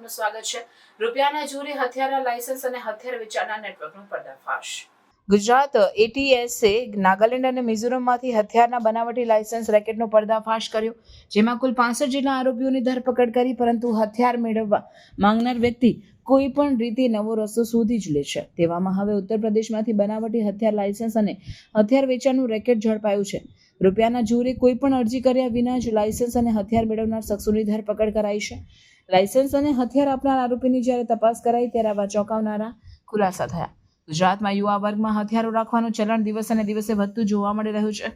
આપનું સ્વાગત છે। રૂપિયાના જોરે હથિયારના લાયસન્સ અને હથિયાર વેચાણના નેટવર્કનો પર્દાફાશ। ગુજરાત એટીએસે નાગાલેન્ડ અને મિઝોરમમાંથી હથિયારના બનાવટી લાયસન્સ રેકેટનો પર્દાફાશ કર્યો, જેમાં કુલ 65 જેટલા આરોપીઓની ધરપકડ કરી, પરંતુ હથિયાર મેળવવા માંગનાર વ્યક્તિ કોઈ પણ રીતે નવો રસ્તો શોધી જ લે છે। તેવામાં હવે ઉત્તર પ્રદેશમાંથી બનાવટી હથિયાર લાયસન્સ અને હથિયાર વેચાણનું રેકેટ ઝડપાયું છે। રૂપિયાના જોરે કોઈ પણ અરજી કર્યા વિના જ લાયસન્સ અને હથિયાર મેળવનાર શખ્સોની ધરપકડ કરાઈ છે। લાયસન્સ અને હથિયાર આપનાર આરોપીની જ્યારે તપાસ કરાઈ ત્યારે આવા ચોંકાવનારા ખુલાસા થયા। ગુજરાતમાં યુવા વર્ગમાં હથિયારો રાખવાનું ચલણ દિવસે ને દિવસે વધતું જોવા મળી રહ્યું છે।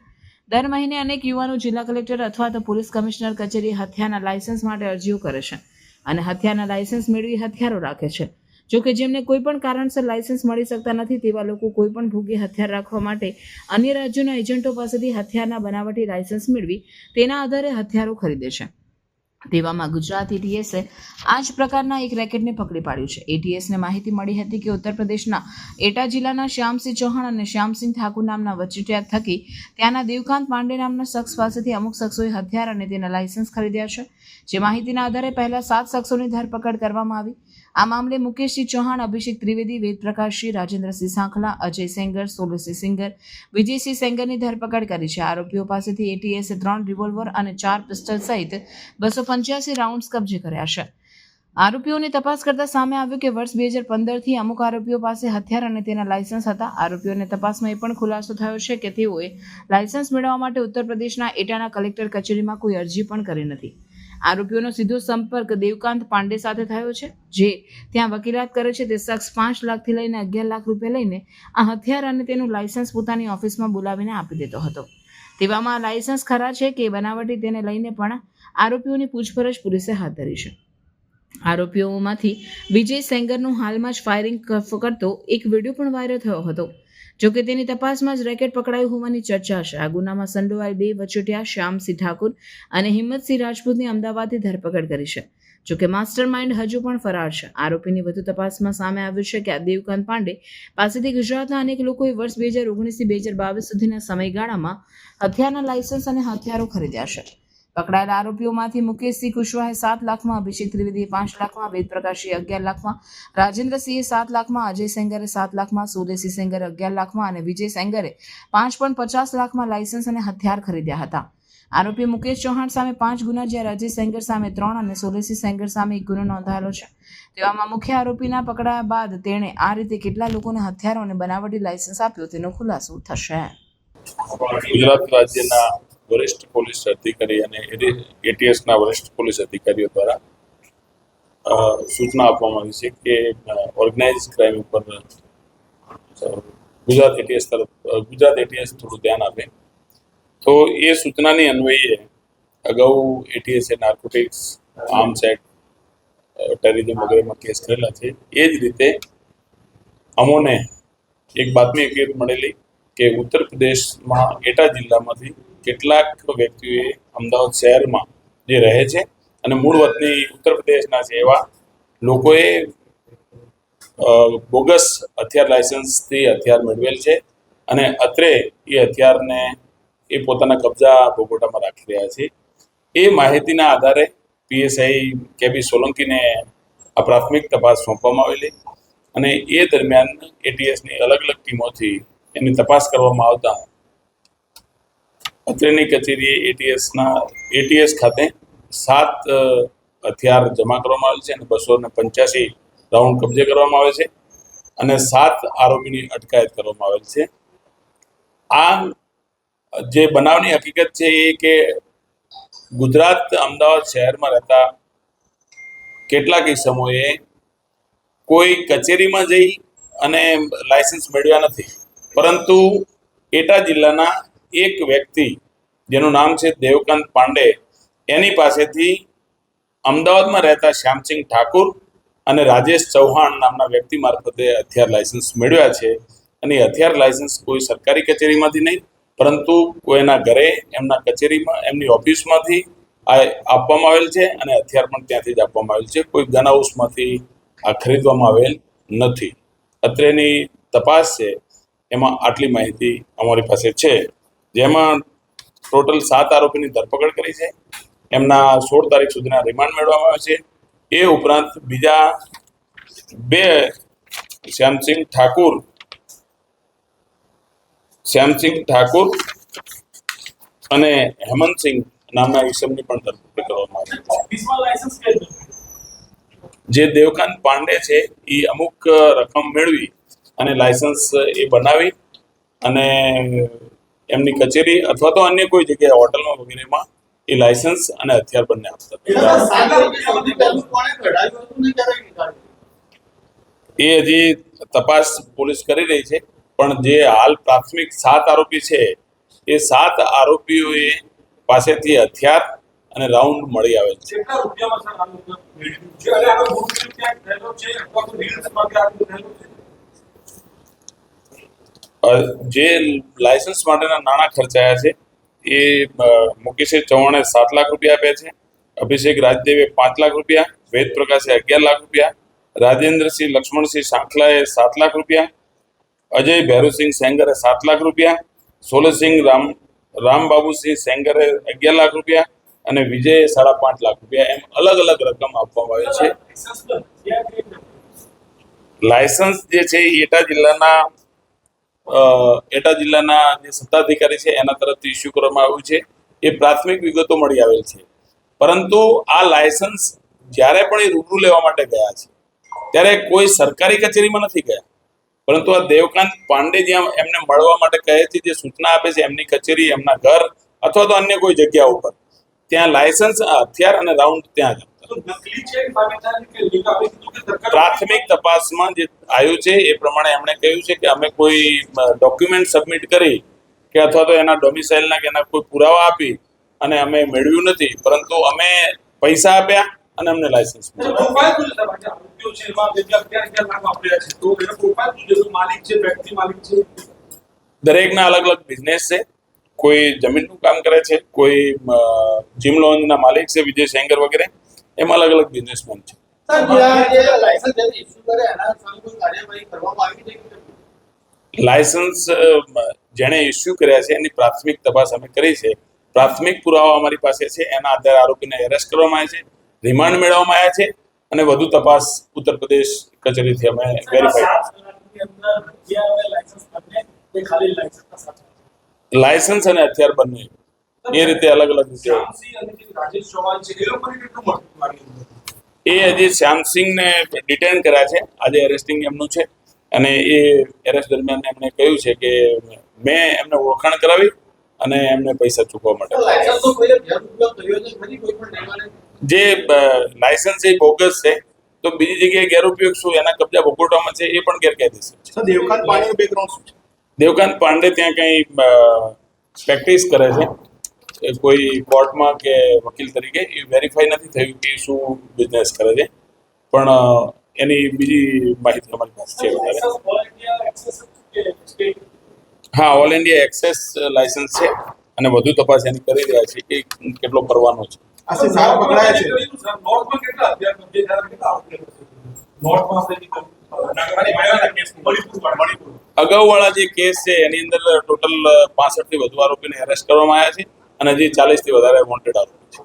દર મહિને અનેક યુવાનો જિલ્લા કલેક્ટર અથવા તો પોલીસ કમિશનર કચેરીએ હથિયારના લાયસન્સ માટે અરજીઓ કરે છે અને હથિયારના લાયસન્સ મેળવી હથિયારો રાખે છે। જોકે જેમને કોઈ પણ કારણસર લાયસન્સ મળી શકતા નથી તેવા લોકો કોઈ પણ ભોગે હથિયાર રાખવા માટે અન્ય રાજ્યોના એજન્ટો પાસેથી હથિયારના બનાવટી લાયસન્સ મેળવી તેના આધારે હથિયારો ખરીદે છે। તેવામાં ગુજરાત એટીએસે આ જ પ્રકારના એક રેકેટને પકડી પાડ્યું છે। એટીએસને માહિતી મળી હતી કે ઉત્તર પ્રદેશના એટા જિલ્લાના શ્યામસિંહ ચૌહાણ અને શ્યામસિંહ ઠાકુર નામના વચોટિયા થકી ત્યાંના દેવકાંત પાંડે નામના શખ્સ પાસેથી અમુક શખ્સોએ હથિયાર અને તેના લાયસન્સ ખરીદ્યા છે। જે માહિતીના આધારે પહેલા 7 શખ્સોની ધરપકડ કરવામાં આવી। આ મામલે મુકેશસિંહ ચૌહાણ, અભિષેક ત્રિવેદી, વેદપ્રકાશસિંહ, રાજેન્દ્રસિંહ સાંખલા, અજય સેંગર, સોલસિંહ સેંગર, વિજયસિંહ સેંગરની ધરપકડ કરી છે। આરોપીઓ પાસેથી એટીએસે 3 રિવોલ્વર અને 4 પિસ્તલ સહિત 285 રાઉન્ડ્સ કબજે કર્યા છે। આરોપીઓની તપાસ કરતા સામે આવ્યું કે વર્ષ 2015થી અમુક આરોપીઓ પાસે હથિયાર અને તેના લાયસન્સ હતા। આરોપીઓની તપાસમાં એ પણ ખુલાસો થયો છે કે તેઓએ લાયસન્સ મેળવવા માટે ઉત્તર પ્રદેશના એટાના કલેક્ટર કચેરીમાં કોઈ અરજી પણ કરી નથી। આરોપીઓનો સીધો સંપર્ક દેવકાંત પાંડે સાથે થયો છે, જે ત્યાં વકીલાત કરે છે। તે શખ્સ 5 લાખથી લઈને 11 લાખ રૂપિયા લઈને આ હથિયાર અને તેનું લાયસન્સ પોતાની ઓફિસમાં બોલાવીને આપી દેતો હતો। તેવામાં લાયસન્સ ખરા છે કે બનાવટી તેને લઈને પણ આરોપીઓની પૂછપરછ પોલીસે હાથ ધરી છે। આરોપીઓમાંથી વિજય સેંગરનું હાલમાં જ ફાયરિંગ કરતો એક વિડીયો પણ વાયરલ થયો હતો। જોકે તેની તપાસમાં જ રેકેટ પકડાયું હોવાની ચર્ચા છે। આ ગુનામાં સંડોવાયેલ 2 વચોટિયા શ્યામસિંહ ઠાકુર અને હિંમતસિંહ રાજપૂતની અમદાવાદથી ધરપકડ કરી છે। જોકે માસ્ટર માઇન્ડ હજુ પણ ફરાર છે। આરોપીની વધુ તપાસમાં સામે આવ્યું છે કે આ દેવકાંત પાંડે પાસેથી ગુજરાતના અનેક લોકોએ વર્ષ 2019થી 2022 સુધીના સમયગાળામાં હથિયારના લાયસન્સ અને હથિયારો ખરીદ્યા છે। પકડાયેલા આરોપીઓમાંથી મુકેશસિંહ કુશવાહે 7 લાખમાં, અભિષેક ત્રિવેદીએ 5 લાખમાં, વેદપ્રકાશસિંહે 11 લાખમાં, રાજેન્દ્રસિંહે 7 લાખમાં, અજય સેંગરે 7 લાખમાં, સોલસિંહ સેંગરે 11 લાખમાં અને વિજય સેંગરે 5.50 લાખમાં લાયસન્સ અને હથિયાર ખરીદ્યા હતા। આરોપી મુકેશ ચૌહાણ સામે 5 ગુના, જ્યારે અજય સેંગર સામે 3 અને સોલસિંહ સેંગર સામે 1 ગુનો નોંધાયેલો છે। તેવામાં મુખ્ય આરોપીના પકડાયા બાદ તેણે આ રીતે કેટલા લોકોને હથિયારો અને બનાવટી લાયસન્સ આપ્યો તેનો ખુલાસો થશે। ગુજરાત રાજ્યના વરિષ્ઠ પોલીસ અધિકારી અને એટીએસના વરિષ્ઠ પોલીસ અધિકારીઓ દ્વારા સૂચના આપવામાં આવી છે કે ઓર્ગેનાઇઝ ક્રાઇમ ઉપર ગુજરાત એટીએસ થોડું ધ્યાન આપે। તો એ સૂચનાની અન્વયે અગાઉ એટીએસે નાર્કોટિક્સ, આર્મ્સ એક્ટ, ટેરરિઝમ વગેરેમાં કેસ કરેલા છે। એ જ રીતે અમોને એક બાતમી હકીકત મળેલી કે ઉત્તર પ્રદેશમાં એટા જિલ્લામાંથી કેટલાક વ્યક્તિઓએ અમદાવાદ શહેરમાં જે રહે છે અને મૂળ વતની ઉત્તર પ્રદેશના છે એવા લોકોએ બોગસ હથિયાર લાયસન્સથી હથિયાર મેળવેલ છે અને અત્રે એ હથિયારને એ પોતાના કબજા ભોગવટામાં રાખી રહ્યા છે। એ માહિતીના આધારે પીએસઆઈ કેબી સોલંકીને આ પ્રાથમિક તપાસ સોંપવામાં આવેલી અને એ દરમિયાન એટીએસની અલગ અલગ ટીમોથી એની તપાસ કરવામાં આવતા અત્રેની કચેરીએ એટીએસ ખાતે 7 હથિયાર જમા કરવામાં આવેલ છે અને 285 રાઉન્ડ કબજે કરવામાં આવે છે અને 7 આરોપીની અટકાયત કરવામાં આવેલ છે। આ જે બનાવની હકીકત છે એ કે ગુજરાત અમદાવાદ શહેરમાં રહેતા કેટલાક સમયે કોઈ કચેરીમાં જઈ અને લાયસન્સ મેળવ્યા નથી, પરંતુ એટા જિલ્લાના એક વ્યક્તિ જેનું નામ છે દેવકાંત પાંડે, એની પાસેથી અમદાવાદમાં રહેતા શ્યામસિંહ ઠાકુર અને રાજેશ ચૌહાણ નામના વ્યક્તિ મારફતે હથિયાર લાયસન્સ મેળવ્યા છે અને એ હથિયાર લાયસન્સ કોઈ સરકારી કચેરીમાંથી નહીં, પરંતુ કોઈના ઘરે, એમના કચેરીમાં, એમની ઓફિસમાંથી આપવામાં આવેલ છે અને હથિયાર પણ ત્યાંથી જ આપવામાં આવેલ છે। કોઈ ગન હાઉસમાંથી આ ખરીદવામાં આવેલ નથી। અત્રેની તપાસ છે એમાં આટલી માહિતી અમારી પાસે છે, જેમાં ટોટલ 7 આરોપીની ધરપકડ કરી છે। એમના 16 તારીખ સુધીના રિમાન્ડ મેળવવામાં આવે છે એ ઉપરાંત બીજા બે શ્યામસિંહ ઠાકુર અને હેમંતસિંહ નામના ઈસમની પણ ધરપકડ કરવામાં આવી છે. જે દેવકાંત પાંડે છે એ અમુક રકમ મેળવી અને લાયસન્સ એ બનાવી અને એમની કચેરી અથવા તો અન્ય કોઈ જગ્યાએ હોટલમાં વગેરેમાં એ લાયસન્સ અને હથિયાર બંને આપતા હતા. એ હજી તપાસ પોલીસ કરી રહી છે, પણ જે હાલ પ્રાથમિક 7 આરોપી છે એ 7 આરોપીઓએ પાસેથી હથિયાર અને રાઉન્ડ મળી આવેલ છે. જે લાયસન્સ માટેના નાણાં ખર્ચાયા છે એ મુકેશે ચૌહાણે 7 લાખ રૂપિયા આપ્યા છે, અભિષેક રાજદેવે 5 લાખ રૂપિયા, વેદ પ્રકાશે 11 લાખ રૂપિયા, રાજેન્દ્રસિંહ લક્ષ્મણસિંહ સાંખલાએ 7 લાખ રૂપિયા, અજય ભૈરુસિંહ સેંગરે 7 લાખ રૂપિયા, સોલસિંહ રામબાબુસિંહ સેંગરે 11 લાખ રૂપિયા અને વિજયે 5.5 લાખ રૂપિયા એમ અલગ અલગ રકમ આપવામાં આવી છે. લાયસન્સ જે છે એ એટા જિલ્લાના જે સત્તાધિકારી છે એના તરફથી ઇસ્યુ કરવામાં આવ્યું છે. એ પ્રાથમિક વિગતો મળી આવેલ છે, પરંતુ આ લાયસન્સ જ્યારે પણ એ રૂબરૂ લેવા માટે ગયા છે ત્યારે કોઈ સરકારી કચેરીમાં નથી ગયા, પરંતુ આ દેવકાંત પાંડે જ્યાં એમને મળવા માટે કહે છે, જે સૂચના આપે છે એમની કચેરી, એમના ઘર અથવા તો અન્ય કોઈ જગ્યા ઉપર, ત્યાં લાયસન્સ, હથિયાર અને રાઉન્ડ ત્યાં જ પ્રાથમિક તપાસમાં જે આવ્યું છે એ પ્રમાણે એમણે કહ્યું છે કે અમે કોઈ ડોક્યુમેન્ટ સબમિટ કરી કે અથવા તો એના ડોમિસાઇલના કે એના કોઈ પુરાવા આપી અને અમે મેળવ્યું નથી, પરંતુ અમે પૈસા આપ્યા અને અમને લાયસન્સ દરેકના અલગ અલગ બિઝનેસ છે. કોઈ જમીનનું કામ કરે છે, કોઈ જીમ લોન્જના માલિક છે વિજય સેંગર વગેરે, એમાં અલગ અલગ બિઝનેસમેન છે. લાયસન્સ જેણે ઇસ્યુ કર્યા છે એની પ્રાથમિક તપાસ અમે કરી છે. પ્રાથમિક પુરાવા અમારી પાસે છે, એના આધારે આરોપીને એરેસ્ટ કરવામાં આવ્યા છે, રિમાન્ડ મેળવવામાં આવ્યા છે અને વધુ તપાસ ઉત્તર પ્રદેશ કચેરીથી અમે લાયસન્સ અને હથિયાર બંને એ રીતે અલગ અલગ રીતે. એ હજી શ્યામસિંહને ડિટેન કર્યા છે, આજે એરેસ્ટિંગ એમનું છે અને એ એરેસ્ટ દરમિયાન એમણે કહ્યું છે કે મેં એમને ઓળખાણ કરાવી અને એમને પૈસા ચૂકવવા માટે. જે લાયસન્સ એ બોગસ છે તો બીજી જગ્યાએ ગેરઉપયોગ શું એના કબજા ભોગવટામાં છે એ પણ ગેરકાયદેસર છે. દેવકાંત પાંડેનું બેકગ્રાઉન્ડ શું છે? દેવકાંત પાંડે ત્યાં કંઈ પ્રેક્ટિસ કરે છે, કોઈ કોર્ટમાં કે વકીલ તરીકે, એ વેરીફાઈ નથી થયું કે શું બિઝનેસ કરે છે, પણ એની બીજી માહિતી અમારી પાસે છે વધારે. હા, ઓલ ઇન્ડિયા એક્સેસ લાયસન્સ છે અને વધુ તપાસ એની કરી રહ્યા છે કે કેટલો કરવાનો છે. અગાઉવાળા જે કેસ છે એની અંદર ટોટલ 65 થી વધુ આરોપીને એરેસ્ટ કરવામાં આવ્યા છે અને હજી 40 થી વધારે વોન્ટેડ આરોપી